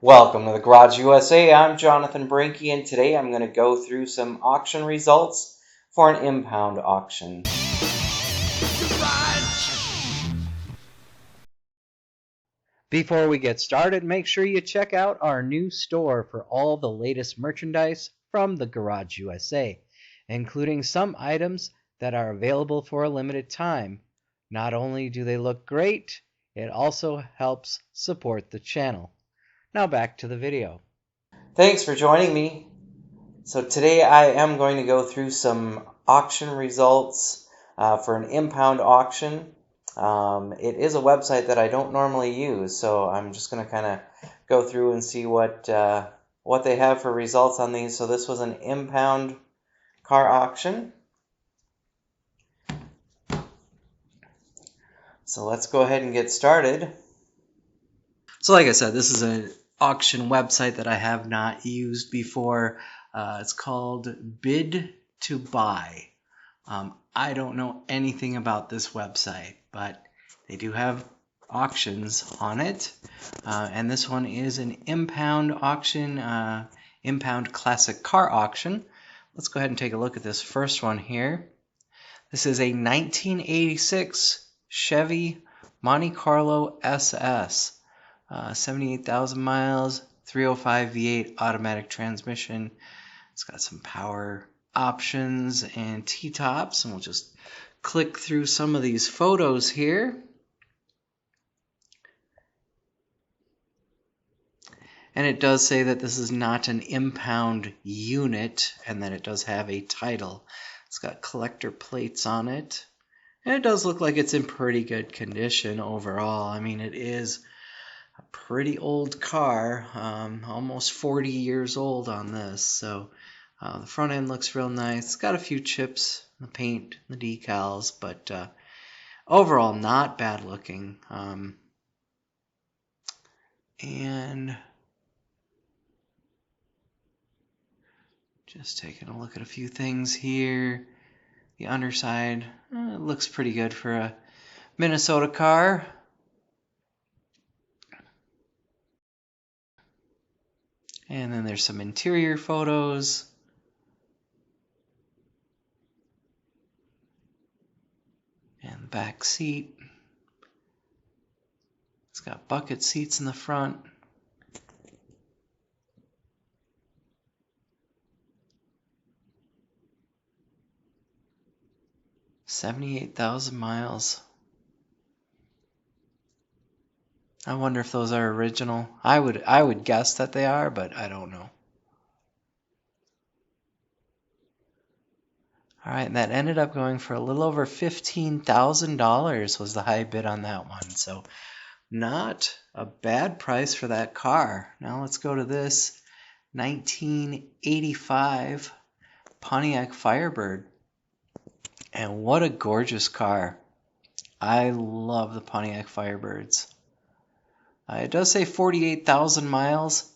Welcome to the Garage USA. I'm Jonathan Brinke, and today I'm going to go through some auction results for an impound auction. Before we get started, make sure you check out our new store for all the latest merchandise from the Garage USA, including some items that are available for a limited time. Not only do they look great, it also helps support the channel. Now back to the video. Thanks for joining me. So today I am going to go through some auction results for an impound auction. It is a website that I don't normally use, so I'm just going to kind of go through and see what they have for results on these. So this was an impound car auction. So let's go ahead and get started. So like I said, this is an auction website that I have not used before. It's called Bid to Buy. I don't know anything about this website, but they do have auctions on it. And this one is an impound auction, impound classic car auction. Let's go ahead and take a look at this first one here. This is a 1986 Chevy Monte Carlo SS. 78,000 miles, 305 V8 automatic transmission. It's got some power options and T-tops, and we'll just click through some of these photos here. And it does say that this is not an impound unit and that it does have a title. It's got collector plates on it. And it does look like it's in pretty good condition overall. I mean, it is a pretty old car, almost 40 years old on this. So the front end looks real nice. It's got a few chips in the paint, the decals, but overall not bad looking. And just taking a look at a few things here. The underside looks pretty good for a Minnesota car. And then there's some interior photos. And the back seat. It's got bucket seats in the front. $78,000 miles. I wonder if those are original. I would guess that they are, but I don't know. All right, and that ended up going for a little over $15,000 was the high bid on that one. So not a bad price for that car. Now let's go to this 1985 Pontiac Firebird. And what a gorgeous car. I love the Pontiac Firebirds. It does say 48,000 miles.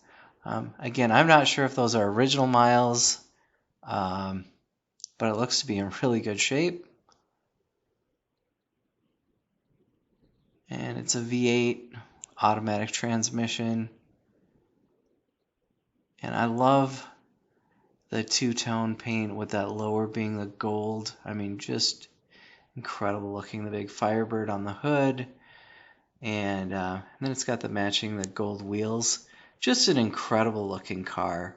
Again, I'm not sure if those are original miles, but it looks to be in really good shape. And it's a V8 automatic transmission. And I love the two-tone paint with that lower being the gold. I mean, just incredible looking. The big Firebird on the hood. And then it's got the matching the gold wheels. Just an incredible looking car.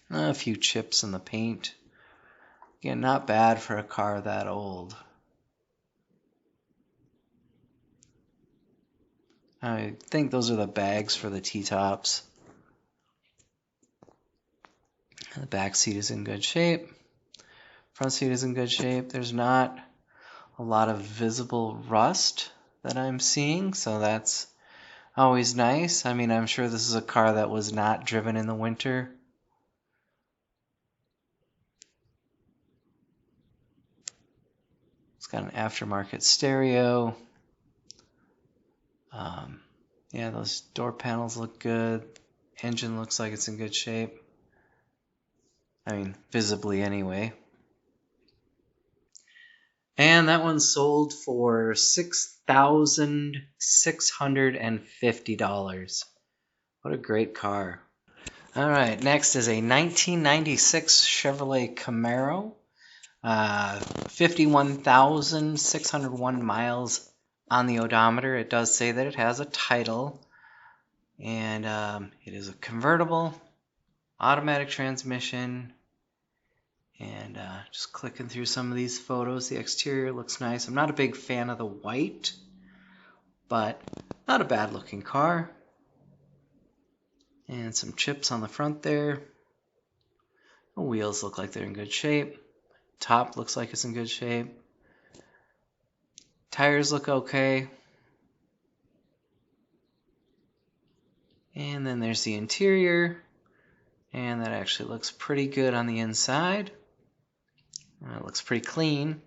A few chips in the paint. Again, not bad for a car that old. I think those are the bags for the T-tops. The back seat is in good shape. Front seat is in good shape. There's not a lot of visible rust that I'm seeing, so that's always nice. I mean, I'm sure this is a car that was not driven in the winter. It's got an aftermarket stereo. Yeah, those door panels look good. Engine looks like it's in good shape. I mean, visibly anyway. And that one sold for $6,650. What a great car. All right, next is a 1996 Chevrolet Camaro. 51,601 miles on the odometer. It does say that it has a title. And it is a convertible, automatic transmission. And just clicking through some of these photos, the exterior looks nice. I'm not a big fan of the white, but not a bad looking car. And some chips on the front there. The wheels look like they're in good shape. Top looks like it's in good shape. Tires look okay. And then there's the interior. And that actually looks pretty good on the inside. It looks pretty clean.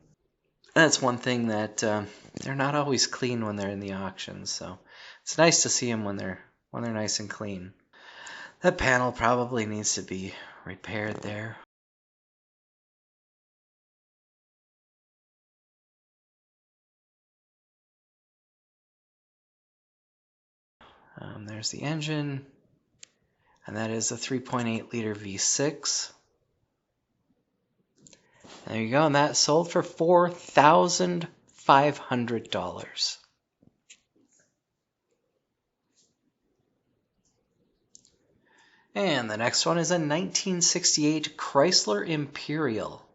That's one thing that they're not always clean when they're in the auctions, so it's nice to see them when they're nice and clean. That panel probably needs to be repaired there. There's the engine, and that is a 3.8 liter V6. There you go, and that sold for $4,500. And the next one is a 1968 Chrysler Imperial.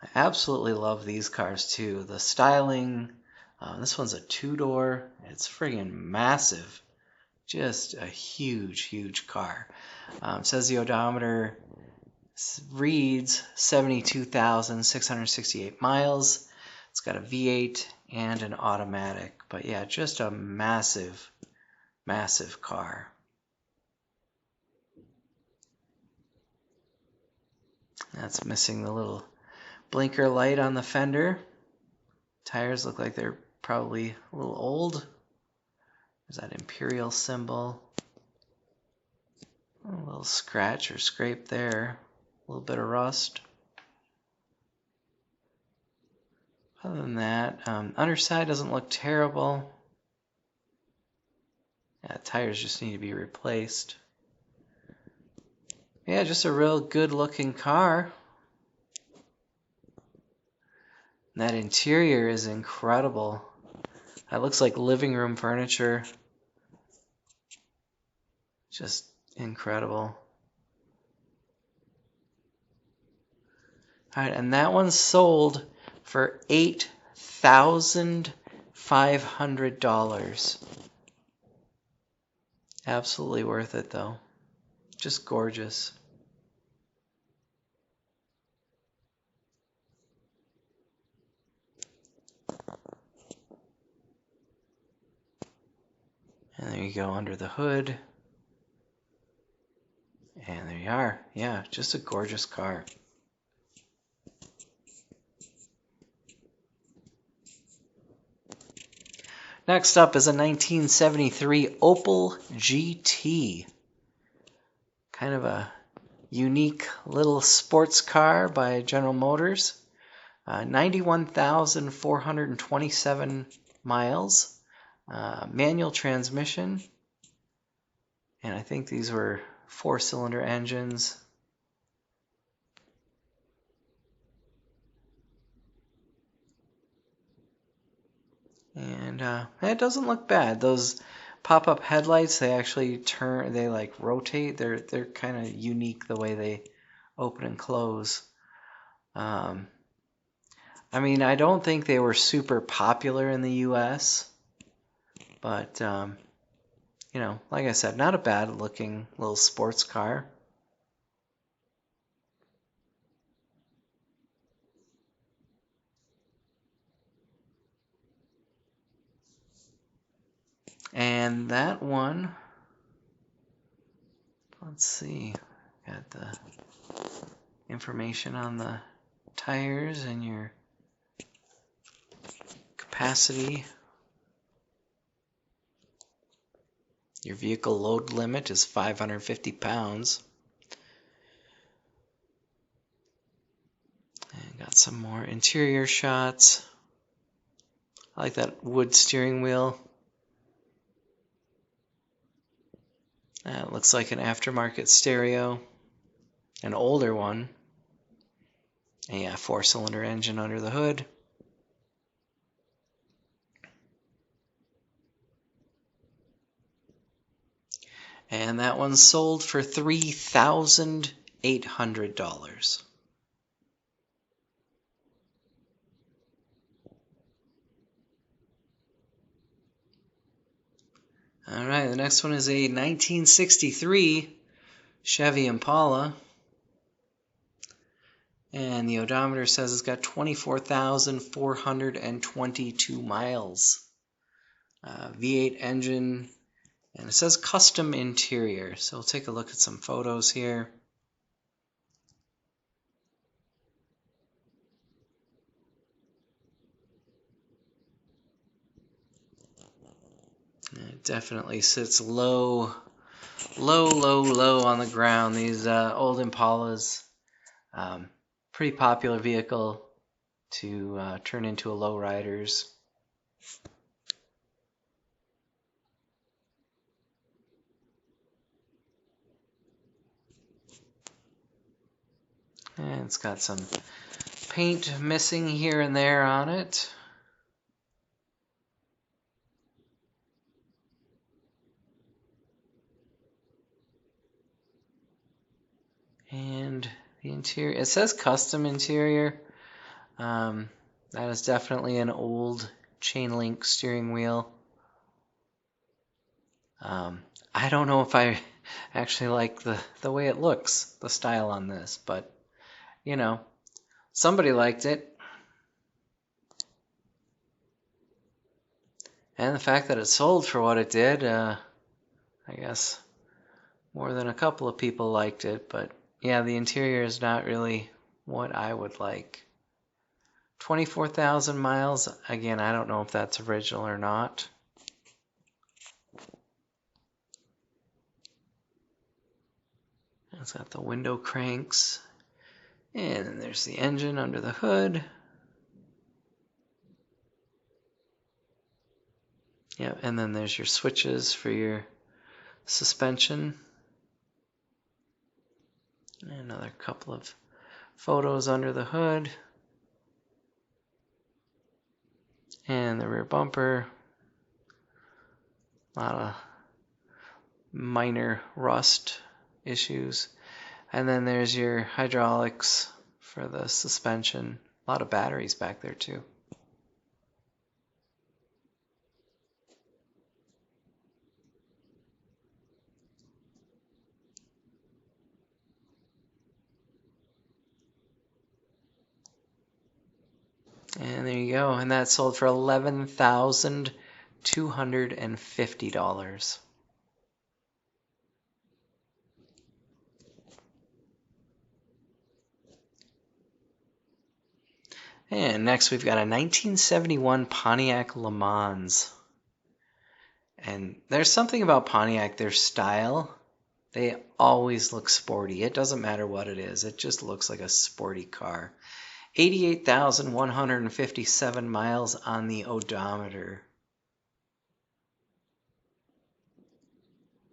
I absolutely love these cars too. The styling, this one's a two-door. It's friggin' massive. Just a huge, huge car. Says the odometer reads 72,668 miles. It's got a V8 and an automatic. But yeah, just a massive, massive car. That's missing the little blinker light on the fender. Tires look like they're probably a little old. There's that Imperial symbol. A little scratch or scrape there. A little bit of rust. Other than that, underside doesn't look terrible. Yeah, tires just need to be replaced. Yeah, just a real good looking car. And that interior is incredible. That looks like living room furniture. Just incredible. Alright, and that one sold for $8,500. Absolutely worth it though. Just gorgeous. And there you go under the hood. And there you are. Yeah, just a gorgeous car. Next up is a 1973 Opel GT. Kind of a unique little sports car by General Motors. 91,427 miles. Manual transmission. And I think these were 4-cylinder engines. And it doesn't look bad. Those pop-up headlights, they actually turn, they like rotate. They're kind of unique the way they open and close. I mean, I don't think they were super popular in the US, but you know, like I said, not a bad looking little sports car. And that one, let's see, got the information on the tires and your capacity. Your vehicle load limit is 550 pounds. And got some more interior shots. I like that wood steering wheel. It looks like an aftermarket stereo, an older one. And yeah, 4-cylinder engine under the hood. And that one sold for $3,800. All right, the next one is a 1963 Chevy Impala. And the odometer says it's got 24,422 miles. V8 engine, and it says custom interior. So we'll take a look at some photos here. It definitely sits low on the ground. These old Impalas, pretty popular vehicle to turn into a lowriders. And it's got some paint missing here and there on it. And the interior, it says custom interior. That is definitely an old chain link steering wheel. I don't know if I actually like the way it looks, the style on this, but you know, somebody liked it. And the fact that it sold for what it did, I guess more than a couple of people liked it, but yeah, the interior is not really what I would like. 24,000 miles, again, I don't know if that's original or not. It's got the window cranks, and then there's the engine under the hood. Yeah, and then there's your switches for your suspension. And another couple of photos under the hood. And the rear bumper. A lot of minor rust issues. And then there's your hydraulics for the suspension. A lot of batteries back there too. And there you go. And that sold for $11,250. And next we've got a 1971 Pontiac LeMans. And there's something about Pontiac, their style. They always look sporty. It doesn't matter what it is. It just looks like a sporty car. 88,157 miles on the odometer.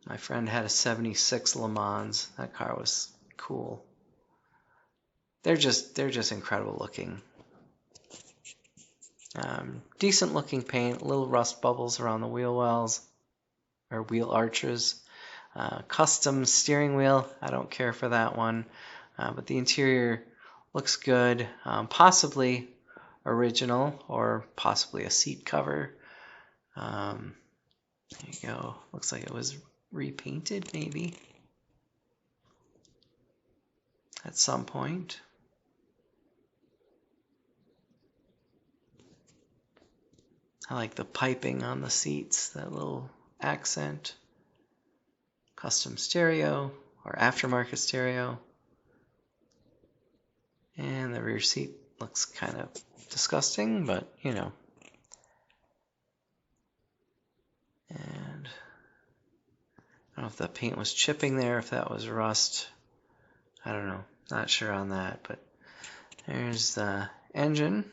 My friend had a 76 LeMans. That car was cool. They're just incredible looking. Decent looking paint, little rust bubbles around the wheel wells or wheel arches. Custom steering wheel, I don't care for that one, but the interior looks good. Possibly original or possibly a seat cover. There you go. Looks like it was repainted maybe at some point. I like the piping on the seats, that little accent. Custom stereo or aftermarket stereo. And the rear seat looks kind of disgusting, but you know. And I don't know if the paint was chipping there, if that was rust. I don't know. Not sure on that, but there's the engine.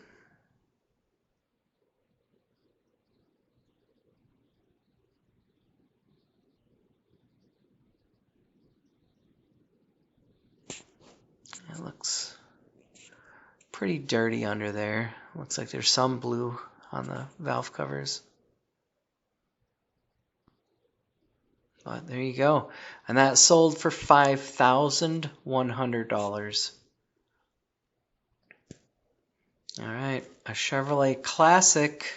It looks pretty dirty under there. Looks like there's some blue on the valve covers. But there you go. And that sold for $5,100. All right, a Chevrolet Classic.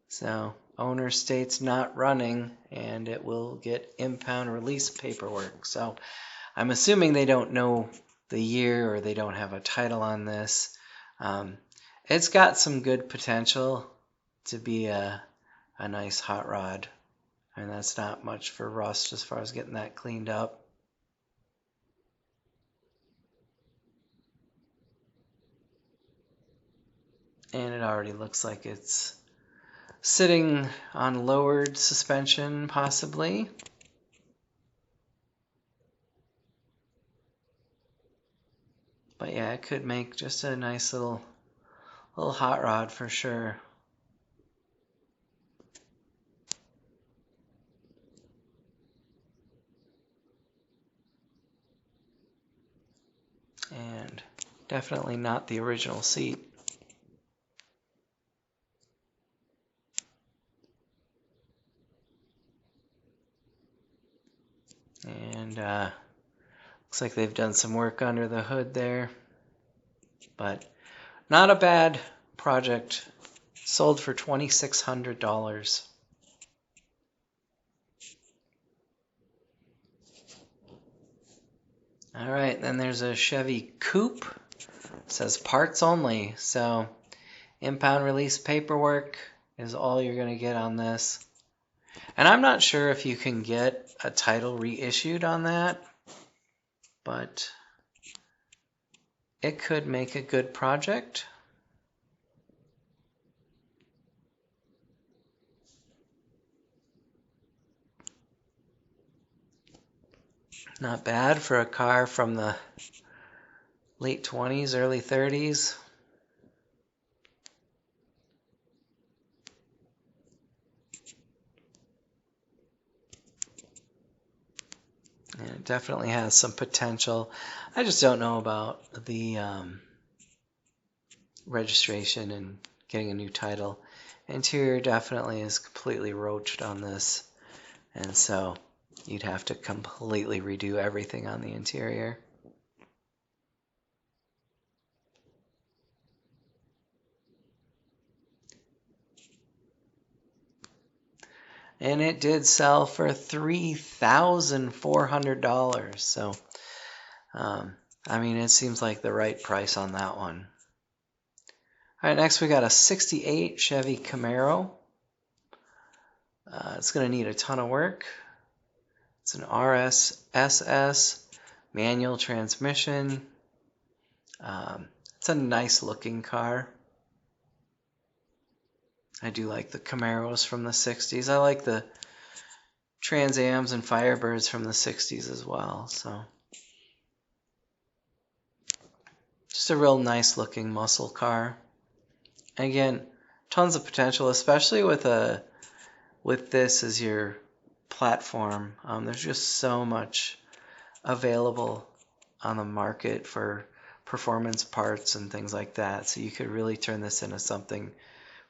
So owner states not running, and it will get impound release paperwork. So I'm assuming they don't know the year or they don't have a title on this. It's got some good potential to be a nice hot rod. And that's not much for rust as far as getting that cleaned up. And it already looks like it's sitting on lowered suspension, possibly. But yeah, it could make just a nice little hot rod for sure. And definitely not the original seat. And looks like they've done some work under the hood there. But not a bad project. Sold for $2,600. All right, then there's a Chevy Coupe. It says parts only. So impound release paperwork is all you're going to get on this. And I'm not sure if you can get a title reissued on that, but it could make a good project. Not bad for a car from the late 20s, early 30s. And it definitely has some potential. I just don't know about the registration and getting a new title. Interior definitely is completely roached on this, and so you'd have to completely redo everything on the interior. And it did sell for $3,400. So, I mean, it seems like the right price on that one. All right, next we got a 68 Chevy Camaro. It's going to need a ton of work. It's an RS SS manual transmission. It's a nice looking car. I do like the Camaros from the 60s. I like the Trans Ams and Firebirds from the 60s as well. So just a real nice looking muscle car. And again, tons of potential, especially with this as your platform. There's just so much available on the market for performance parts and things like that. So you could really turn this into something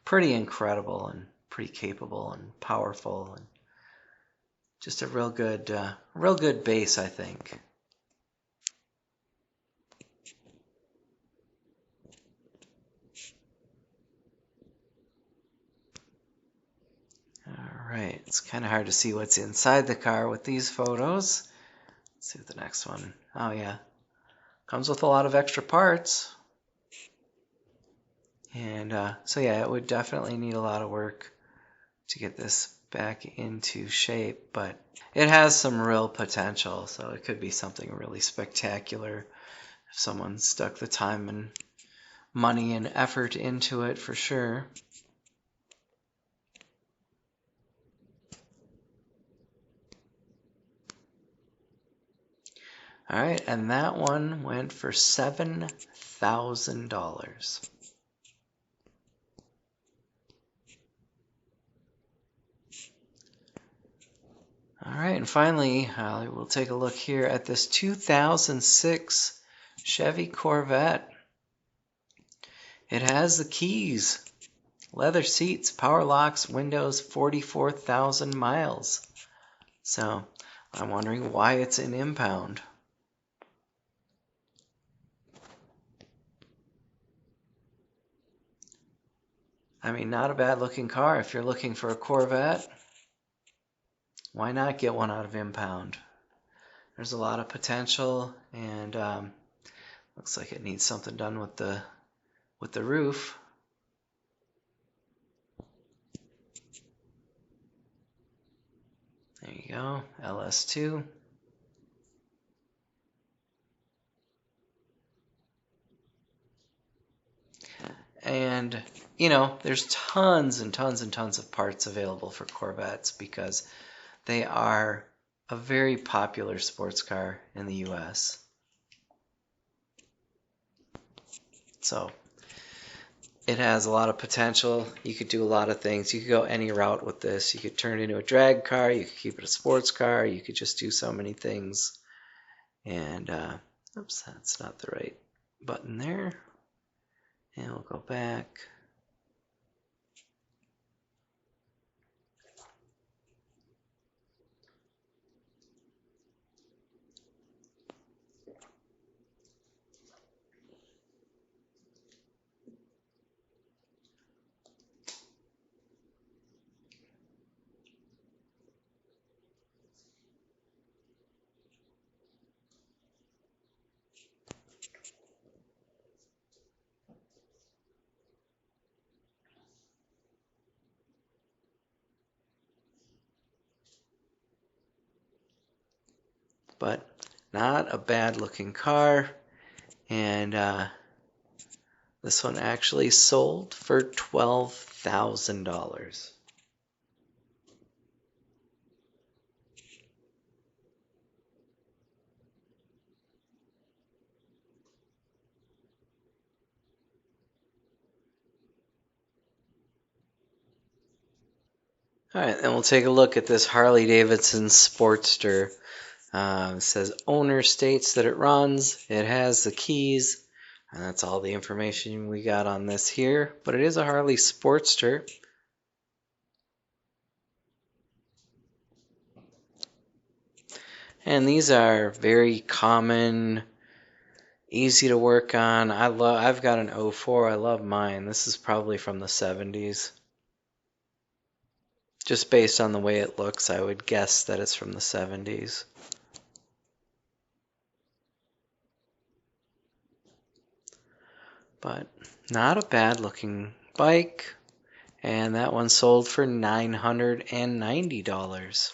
pretty incredible and pretty capable and powerful, and just a real good base, I think. All right, it's kind of hard to see what's inside the car with these photos. Let's see what the next one. Oh yeah, comes with a lot of extra parts. And so yeah, it would definitely need a lot of work to get this back into shape, but it has some real potential, so it could be something really spectacular if someone stuck the time and money and effort into it, for sure. All right, and that one went for $7,000. All right, and finally, we'll take a look here at this 2006 Chevy Corvette. It has the keys, leather seats, power locks, windows, 44,000 miles. So I'm wondering why it's in impound. I mean, not a bad looking car. If you're looking for a Corvette, why not get one out of impound? There's a lot of potential, and looks like it needs something done with the roof. There you go, LS2. And, you know, there's tons and tons and tons of parts available for Corvettes because they are a very popular sports car in the US. So it has a lot of potential. You could do a lot of things. You could go any route with this. You could turn it into a drag car. You could keep it a sports car. You could just do so many things. And, oops, that's not the right button there. And we'll go back. But not a bad looking car, and this one actually sold for $12,000. All right, then we'll take a look at this Harley-Davidson Sportster. It says owner states that it runs. It has the keys, and that's all the information we got on this here. But it is a Harley Sportster. And these are very common, easy to work on. I've got an 04. I love mine. This is probably from the 70s. Just based on the way it looks, I would guess that it's from the 70s. But not a bad looking bike. And that one sold for $990.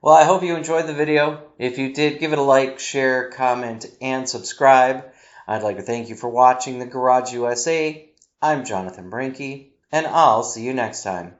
Well, I hope you enjoyed the video. If you did, give it a like, share, comment, and subscribe. I'd like to thank you for watching The Garage USA. I'm Jonathan Brinke, and I'll see you next time.